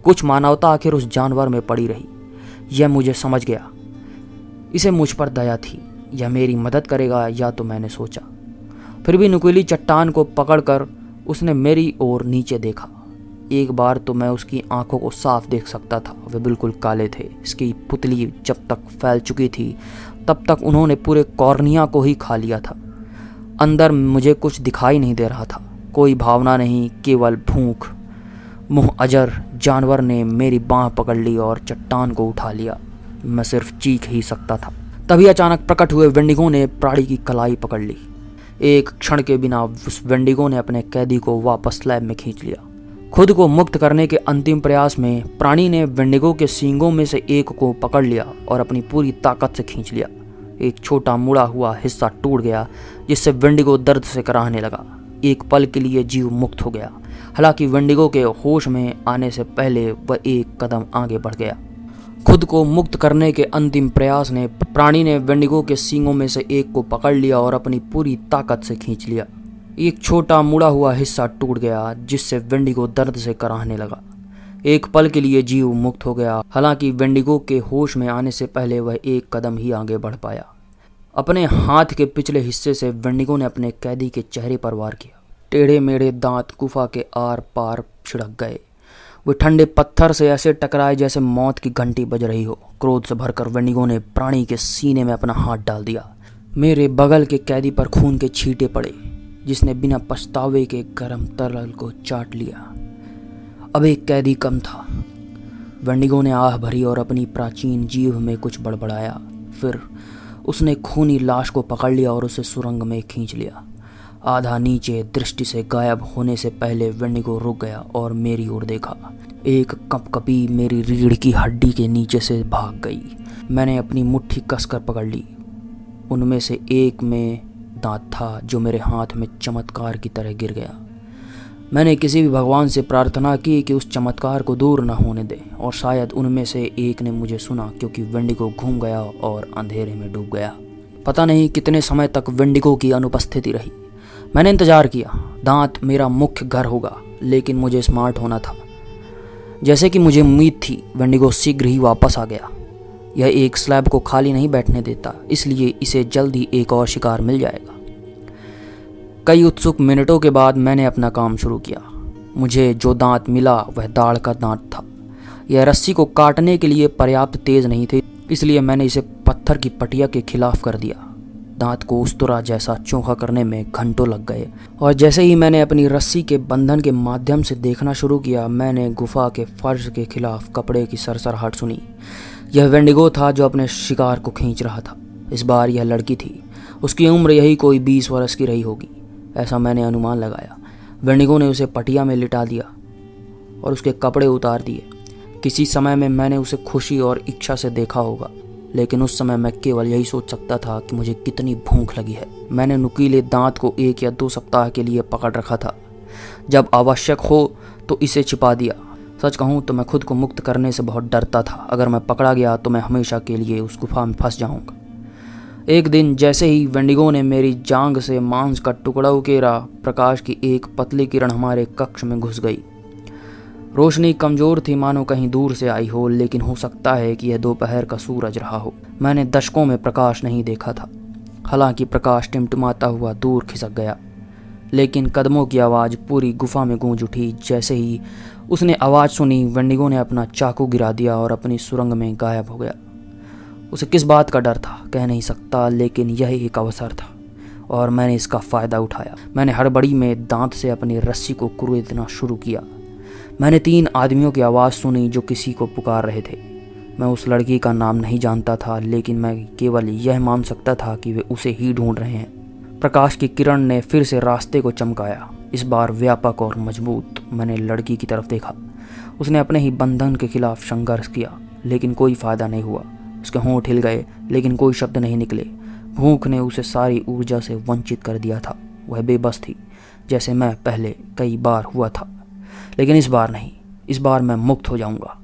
कुछ मानवता आखिर उस जानवर में पड़ी रही। यह मुझे समझ गया, इसे मुझ पर दया थी, यह मेरी मदद करेगा, या तो मैंने सोचा। फिर भी नुकीली चट्टान को पकड़कर उसने मेरी ओर नीचे देखा। एक बार तो मैं उसकी आंखों को साफ देख सकता था, वे बिल्कुल काले थे। इसकी पुतली जब तक फैल चुकी थी तब तक उन्होंने पूरे कॉर्निया को ही खा लिया था। अंदर मुझे कुछ दिखाई नहीं दे रहा था, कोई भावना नहीं, केवल भूख। मुँह अजर जानवर ने मेरी बाँह पकड़ ली और चट्टान को उठा लिया। मैं सिर्फ चीख ही सकता था। तभी अचानक प्रकट हुए वेंडिगो ने प्राणी की कलाई पकड़ ली। एक क्षण के बिना उस वेंडिगो ने अपने कैदी को वापस स्लैब में खींच लिया। खुद को मुक्त करने के अंतिम प्रयास में प्राणी ने वेंडिगो के सींगों में से एक को पकड़ लिया और अपनी पूरी ताकत से खींच लिया। एक छोटा मुड़ा हुआ हिस्सा टूट गया, जिससे वेंडिगो दर्द से कराहने लगा। एक पल के लिए जीव मुक्त हो गया। हालांकि वेंडिगो के होश में आने से पहले वह एक कदम आगे बढ़ गया। खुद को मुक्त करने के अंतिम प्रयास ने प्राणी ने वेंडिगो के सींगों में से एक को पकड़ लिया और अपनी पूरी ताकत से खींच लिया। एक छोटा मुड़ा हुआ हिस्सा टूट गया, जिससे वेंडिगो दर्द से कराहने लगा। एक पल के लिए जीव मुक्त हो गया। हालांकि वेंडिगो के होश में आने से पहले वह एक कदम ही आगे बढ़ पाया। अपने हाथ के पिछले हिस्से से वेंडिगो ने अपने कैदी के चेहरे पर वार किया। टेढ़े मेढ़े दांत गुफा के आर पार छिड़क गए। वे ठंडे पत्थर से ऐसे टकराए जैसे मौत की घंटी बज रही हो। क्रोध से भरकर वेंडिगो ने प्राणी के सीने में अपना हाथ डाल दिया। मेरे बगल के कैदी पर खून के छींटे पड़े, जिसने बिना पछतावे के गर्म तरल को चाट लिया। अब एक कैदी कम था। वेंडिगो ने आह भरी और अपनी प्राचीन जीभ में कुछ बड़बड़ाया। फिर उसने खूनी लाश को पकड़ लिया और उसे सुरंग में खींच लिया। आधा नीचे दृष्टि से गायब होने से पहले वेंडिगो रुक गया और मेरी ओर देखा। एक कपकपी मेरी रीढ़ की हड्डी के नीचे से भाग गई। मैंने अपनी मुट्ठी कसकर पकड़ ली। उनमें से एक में दांत था जो मेरे हाथ में चमत्कार की तरह गिर गया। मैंने किसी भी भगवान से प्रार्थना की कि उस चमत्कार को दूर न होने दे, और शायद उनमें से एक ने मुझे सुना, क्योंकि वेंडिगो घूम गया और अंधेरे में डूब गया। पता नहीं कितने समय तक वेंडिगो की अनुपस्थिति रही। मैंने इंतजार किया। दांत मेरा मुख्य घर होगा, लेकिन मुझे स्मार्ट होना था। जैसे कि मुझे उम्मीद थी, वेंडिगो शीघ्र ही वापस आ गया। यह एक स्लैब को खाली नहीं बैठने देता, इसलिए इसे जल्द ही एक और शिकार मिल जाएगा। कई उत्सुक मिनटों के बाद मैंने अपना काम शुरू किया। मुझे जो दांत मिला वह दाढ़ का दांत था। यह रस्सी को काटने के लिए पर्याप्त तेज नहीं थे, इसलिए मैंने इसे पत्थर की पटिया के खिलाफ कर दिया। दांत को उस्तरा जैसा चोखा करने में घंटों लग गए, और जैसे ही मैंने अपनी रस्सी के बंधन के माध्यम से देखना शुरू किया, मैंने गुफा के फर्श के खिलाफ कपड़े की सरसराहट सुनी। यह वेंडिगो था जो अपने शिकार को खींच रहा था। इस बार यह लड़की थी। उसकी उम्र यही कोई 20 वर्ष की रही होगी, ऐसा मैंने अनुमान लगाया। वेंडिगो ने उसे पटिया में लिटा दिया और उसके कपड़े उतार दिए। किसी समय में मैंने उसे खुशी और इच्छा से देखा होगा, लेकिन उस समय मैं केवल यही सोच सकता था कि मुझे कितनी भूख लगी है। मैंने नुकीले दांत को 1 या 2 सप्ताह के लिए पकड़ रखा था। जब आवश्यक हो तो इसे छिपा दिया। सच कहूँ तो मैं खुद को मुक्त करने से बहुत डरता था। अगर मैं पकड़ा गया तो मैं हमेशा के लिए उस गुफा में फंस जाऊंगा। एक दिन जैसे ही वेंडिगो ने मेरी जांघ से मांस का टुकड़ा उकेरा, प्रकाश की एक पतली किरण हमारे कक्ष में घुस गई। रोशनी कमजोर थी, मानो कहीं दूर से आई हो, लेकिन हो सकता है कि यह दोपहर का सूरज रहा हो। मैंने दशकों में प्रकाश नहीं देखा था। हालांकि प्रकाश टिमटिमाता हुआ दूर खिसक गया, लेकिन कदमों की आवाज़ पूरी गुफा में गूंज उठी। जैसे ही उसने आवाज़ सुनी, वेंडिगो ने अपना चाकू गिरा दिया और अपनी सुरंग में गायब हो गया। उसे किस बात का डर था कह नहीं सकता, लेकिन यह एक अवसर था और मैंने इसका फ़ायदा उठाया। मैंने हड़बड़ी में दांत से अपनी रस्सी को कुरेदना शुरू किया। मैंने 3 आदमियों की आवाज़ सुनी जो किसी को पुकार रहे थे। मैं उस लड़की का नाम नहीं जानता था, लेकिन मैं केवल यह मान सकता था कि वे उसे ही ढूंढ रहे हैं। प्रकाश की किरण ने फिर से रास्ते को चमकाया, इस बार व्यापक और मजबूत। मैंने लड़की की तरफ देखा। उसने अपने ही बंधन के खिलाफ संघर्ष किया, लेकिन कोई फ़ायदा नहीं हुआ। उसके होंठ हिल गए, लेकिन कोई शब्द नहीं निकले। भूख ने उसे सारी ऊर्जा से वंचित कर दिया था। वह बेबस थी, जैसे मैं पहले कई बार हुआ था, लेकिन इस बार नहीं। इस बार मैं मुक्त हो जाऊंगा।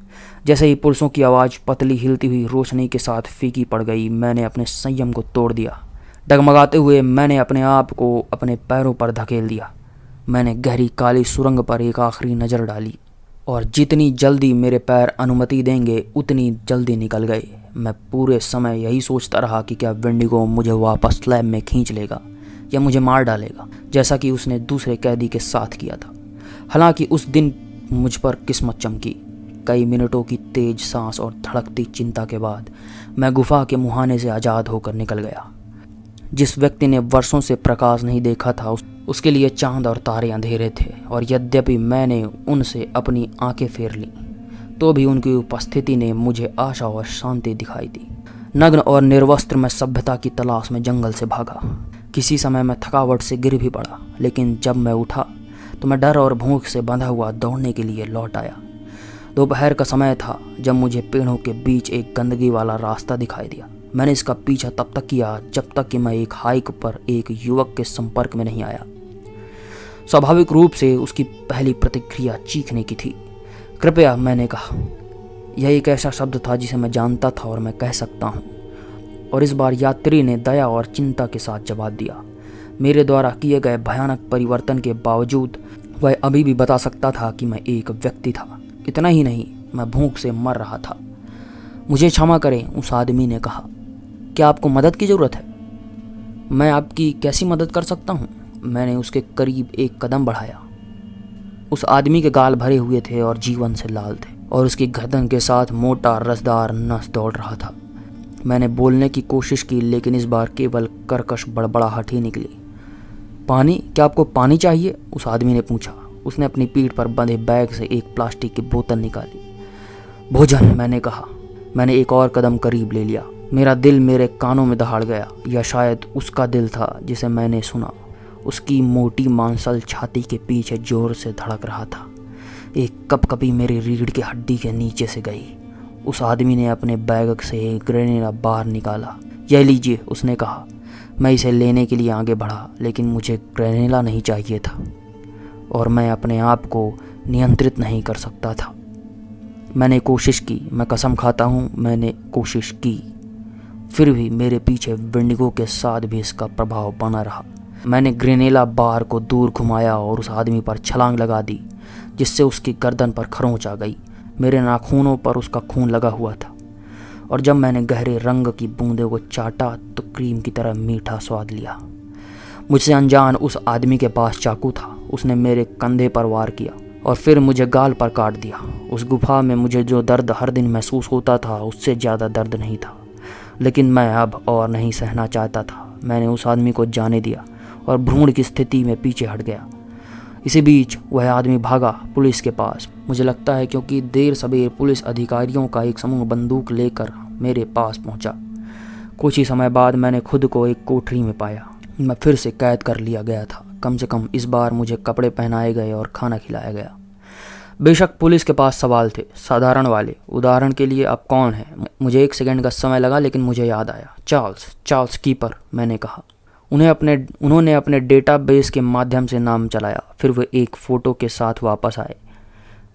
जैसे ही पुरुषों की आवाज़ पतली हिलती हुई रोशनी के साथ फीकी पड़ गई, मैंने अपने संयम को तोड़ दिया। डगमगाते हुए मैंने अपने आप को अपने पैरों पर धकेल दिया। मैंने गहरी काली सुरंग पर एक आखिरी नज़र डाली, और जितनी जल्दी मेरे पैर अनुमति देंगे उतनी जल्दी निकल गए। मैं पूरे समय यही सोचता रहा कि क्या वेंडिगो मुझे वापस स्लैब में खींच लेगा या मुझे मार डालेगा, जैसा कि उसने दूसरे कैदी के साथ किया था। हालांकि उस दिन मुझ पर किस्मत चमकी। कई मिनटों की तेज सांस और धड़कती चिंता के बाद मैं गुफा के मुहाने से आज़ाद होकर निकल गया। जिस व्यक्ति ने वर्षों से प्रकाश नहीं देखा था, उसके लिए चांद और तारे अंधेरे थे, और यद्यपि मैंने उनसे अपनी आंखें फेर लीं, तो भी उनकी उपस्थिति ने मुझे आशा और शांति दिखाई दी। नग्न और निर्वस्त्र मैं सभ्यता की तलाश में जंगल से भागा। किसी समय मैं थकावट से गिर भी पड़ा, लेकिन जब मैं उठा तो मैं डर और भूख से बंधा हुआ दौड़ने के लिए लौट आया। दोपहर का समय था जब मुझे पेड़ों के बीच एक गंदगी वाला रास्ता दिखाई दिया। मैंने इसका पीछा तब तक किया जब तक कि मैं एक हाइक पर एक युवक के संपर्क में नहीं आया। स्वाभाविक रूप से उसकी पहली प्रतिक्रिया चीखने की थी। कृपया, मैंने कहा। यह एक ऐसा शब्द था जिसे मैं जानता था और मैं कह सकता हूँ, और इस बार यात्री ने दया और चिंता के साथ जवाब दिया। मेरे द्वारा किए गए भयानक परिवर्तन के बावजूद वह अभी भी बता सकता था कि मैं एक व्यक्ति था। इतना ही नहीं, मैं भूख से मर रहा था। मुझे क्षमा करें, उस आदमी ने कहा। क्या आपको मदद की ज़रूरत है? मैं आपकी कैसी मदद कर सकता हूँ? मैंने उसके करीब एक कदम बढ़ाया। उस आदमी के गाल भरे हुए थे और जीवन से लाल थे, और उसकी गर्दन के साथ मोटा रसदार नस दौड़ रहा था। मैंने बोलने की कोशिश की, लेकिन इस बार केवल कर्कश बड़बड़ाहट ही निकली। पानी? क्या आपको पानी चाहिए? उस आदमी ने पूछा। उसने अपनी पीठ पर बंधे बैग से एक प्लास्टिक की बोतल निकाली। भोजन, मैंने कहा। मैंने एक और कदम करीब ले लिया। मेरा दिल मेरे कानों में दहाड़ गया, या शायद उसका दिल था जिसे मैंने सुना। उसकी मोटी मांसल छाती के पीछे जोर से धड़क रहा था। एक कपकपी मेरी रीढ़ की हड्डी के नीचे से गई। उस आदमी ने अपने बैग से एक ग्रेनेड बाहर निकाला। यह लीजिए, उसने कहा। मैं इसे लेने के लिए आगे बढ़ा, लेकिन मुझे ग्रेनेला नहीं चाहिए था, और मैं अपने आप को नियंत्रित नहीं कर सकता था। मैंने कोशिश की, मैं कसम खाता हूँ, मैंने कोशिश की। फिर भी मेरे पीछे वेंडिगो के साथ भी इसका प्रभाव बना रहा। मैंने ग्रेनेला बार को दूर घुमाया और उस आदमी पर छलांग लगा दी, जिससे उसकी गर्दन पर खरोंच आ गई। मेरे नाखूनों पर उसका खून लगा हुआ था, और जब मैंने गहरे रंग की बूंदों को चाटा तो क्रीम की तरह मीठा स्वाद लिया। मुझसे अनजान उस आदमी के पास चाकू था। उसने मेरे कंधे पर वार किया और फिर मुझे गाल पर काट दिया। उस गुफा में मुझे जो दर्द हर दिन महसूस होता था, उससे ज़्यादा दर्द नहीं था, लेकिन मैं अब और नहीं सहना चाहता था। मैंने उस आदमी को जाने दिया और भ्रूण की स्थिति में पीछे हट गया। इसी बीच वह आदमी भागा पुलिस के पास। मुझे लगता है क्योंकि देर सबेर पुलिस अधिकारियों का एक समूह बंदूक लेकर मेरे पास पहुंचा। कुछ ही समय बाद मैंने खुद को एक कोठरी में पाया। मैं फिर से कैद कर लिया गया था। कम से कम इस बार मुझे कपड़े पहनाए गए और खाना खिलाया गया। बेशक पुलिस के पास सवाल थे, साधारण वाले। उदाहरण के लिए, आप कौन हैं? मुझे 1 सेकंड का समय लगा, लेकिन मुझे याद आया। चार्ल्स कीपर, मैंने कहा। उन्होंने अपने डेटाबेस के माध्यम से नाम चलाया। फिर वे एक फ़ोटो के साथ वापस आए।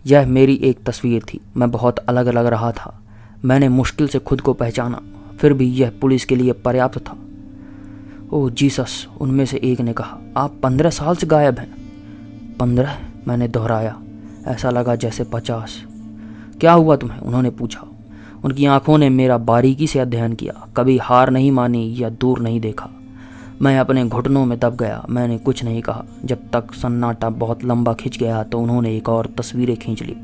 यह मेरी एक तस्वीर थी। मैं बहुत अलग लग रहा था। मैंने मुश्किल से खुद को पहचाना, फिर भी यह पुलिस के लिए पर्याप्त था। ओह जीसस, उनमें से एक ने कहा। आप 15 साल से गायब हैं। 15? मैंने दोहराया। ऐसा लगा जैसे 50। क्या हुआ तुम्हें? उन्होंने पूछा। उनकी आंखों ने मेरा बारीकी से अध्ययन किया, कभी हार नहीं मानी या दूर नहीं देखा। मैं अपने घुटनों में दब गया। मैंने कुछ नहीं कहा। जब तक सन्नाटा बहुत लंबा खिंच गया तो उन्होंने एक और तस्वीरें खींच ली।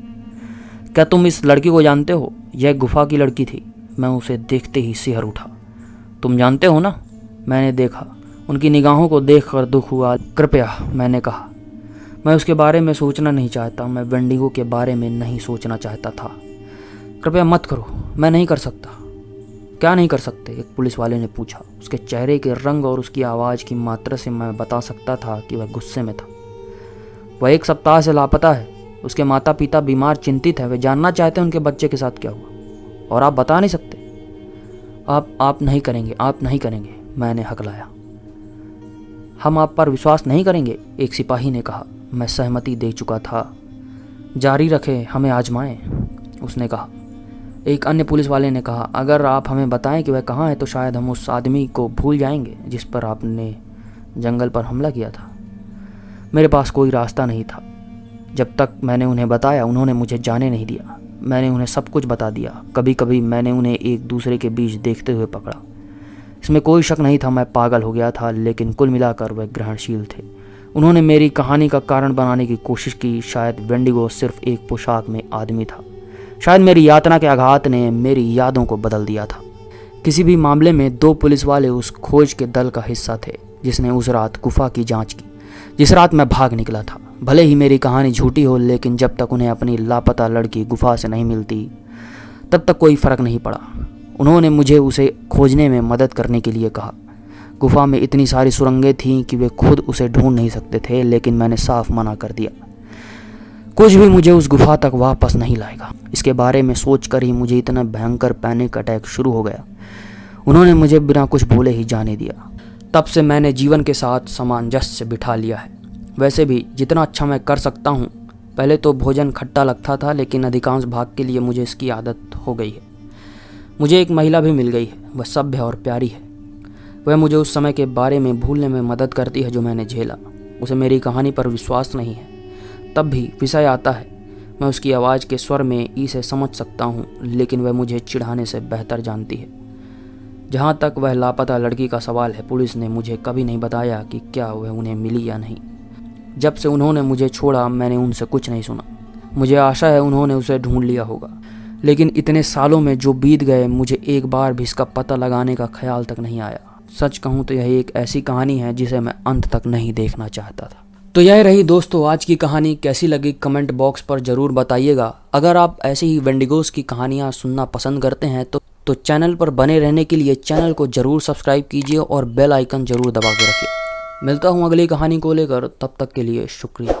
क्या तुम इस लड़की को जानते हो? यह गुफा की लड़की थी। मैं उसे देखते ही सिहर उठा। तुम जानते हो ना? मैंने देखा। उनकी निगाहों को देखकर दुख हुआ। कृपया, मैंने कहा। मैं उसके बारे में सोचना नहीं चाहता। मैं वेंडिगो के बारे में नहीं सोचना चाहता था। कृपया मत करो। मैं नहीं कर सकता। क्या नहीं कर सकते? एक पुलिस वाले ने पूछा। उसके चेहरे के रंग और उसकी आवाज़ की मात्रा से मैं बता सकता था कि वह गुस्से में था। वह 1 सप्ताह से लापता है। उसके माता पिता बीमार, चिंतित है। वे जानना चाहते हैं उनके बच्चे के साथ क्या हुआ, और आप बता नहीं सकते। आप नहीं करेंगे, आप नहीं करेंगे, मैंने हकलाया। हम आप पर विश्वास नहीं करेंगे, एक सिपाही ने कहा। मैं सहमति दे चुका था। जारी रखें, हमें आजमाएं, उसने कहा। एक अन्य पुलिस वाले ने कहा, अगर आप हमें बताएं कि वह कहाँ है तो शायद हम उस आदमी को भूल जाएंगे जिस पर आपने जंगल पर हमला किया था। मेरे पास कोई रास्ता नहीं था। जब तक मैंने उन्हें बताया उन्होंने मुझे जाने नहीं दिया। मैंने उन्हें सब कुछ बता दिया। कभी कभी मैंने उन्हें एक दूसरे के बीच देखते हुए पकड़ा। इसमें कोई शक नहीं था मैं पागल हो गया था, लेकिन कुल मिलाकर वह ग्रहणशील थे। उन्होंने मेरी कहानी का कारण बनाने की कोशिश की। शायद वेंडिगो सिर्फ एक पोशाक में आदमी था। शायद मेरी यातना के आघात ने मेरी यादों को बदल दिया था। किसी भी मामले में 2 पुलिस वाले उस खोज के दल का हिस्सा थे जिसने उस रात गुफा की जांच की, जिस रात मैं भाग निकला था। भले ही मेरी कहानी झूठी हो, लेकिन जब तक उन्हें अपनी लापता लड़की गुफा से नहीं मिलती तब तक कोई फर्क नहीं पड़ा। उन्होंने मुझे उसे खोजने में मदद करने के लिए कहा। गुफा में इतनी सारी सुरंगें थीं कि वे खुद उसे ढूंढ नहीं सकते थे, लेकिन मैंने साफ मना कर दिया। कुछ भी मुझे उस गुफा तक वापस नहीं लाएगा। इसके बारे में सोचकर ही मुझे इतना भयंकर पैनिक अटैक शुरू हो गया। उन्होंने मुझे बिना कुछ बोले ही जाने दिया। तब से मैंने जीवन के साथ सामंजस्य बिठा लिया है। वैसे भी जितना अच्छा मैं कर सकता हूँ। पहले तो भोजन खट्टा लगता था, लेकिन अधिकांश भाग के लिए मुझे इसकी आदत हो गई है। मुझे एक महिला भी मिल गई है। वह सभ्य और प्यारी है। वह मुझे उस समय के बारे में भूलने में मदद करती है जो मैंने झेला। उसे मेरी कहानी पर विश्वास नहीं है। तब भी विषय आता है। मैं उसकी आवाज़ के स्वर में इसे समझ सकता हूँ, लेकिन वह मुझे चिढ़ाने से बेहतर जानती है। जहाँ तक वह लापता लड़की का सवाल है, पुलिस ने मुझे कभी नहीं बताया कि क्या वह उन्हें मिली या नहीं। जब से उन्होंने मुझे छोड़ा मैंने उनसे कुछ नहीं सुना। मुझे आशा है उन्होंने उसे ढूंढ लिया होगा, लेकिन इतने सालों में जो बीत गए मुझे एक बार भी इसका पता लगाने का ख्याल तक नहीं आया। सच कहूँ तो यह एक ऐसी कहानी है जिसे मैं अंत तक नहीं देखना चाहता था। तो यह रही दोस्तों आज की कहानी। कैसी लगी कमेंट बॉक्स पर ज़रूर बताइएगा। अगर आप ऐसे ही वेंडिगोस की कहानियाँ सुनना पसंद करते हैं तो चैनल पर बने रहने के लिए चैनल को ज़रूर सब्सक्राइब कीजिए और बेल आइकन ज़रूर दबा के रखिए। मिलता हूँ अगली कहानी को लेकर, तब तक के लिए शुक्रिया।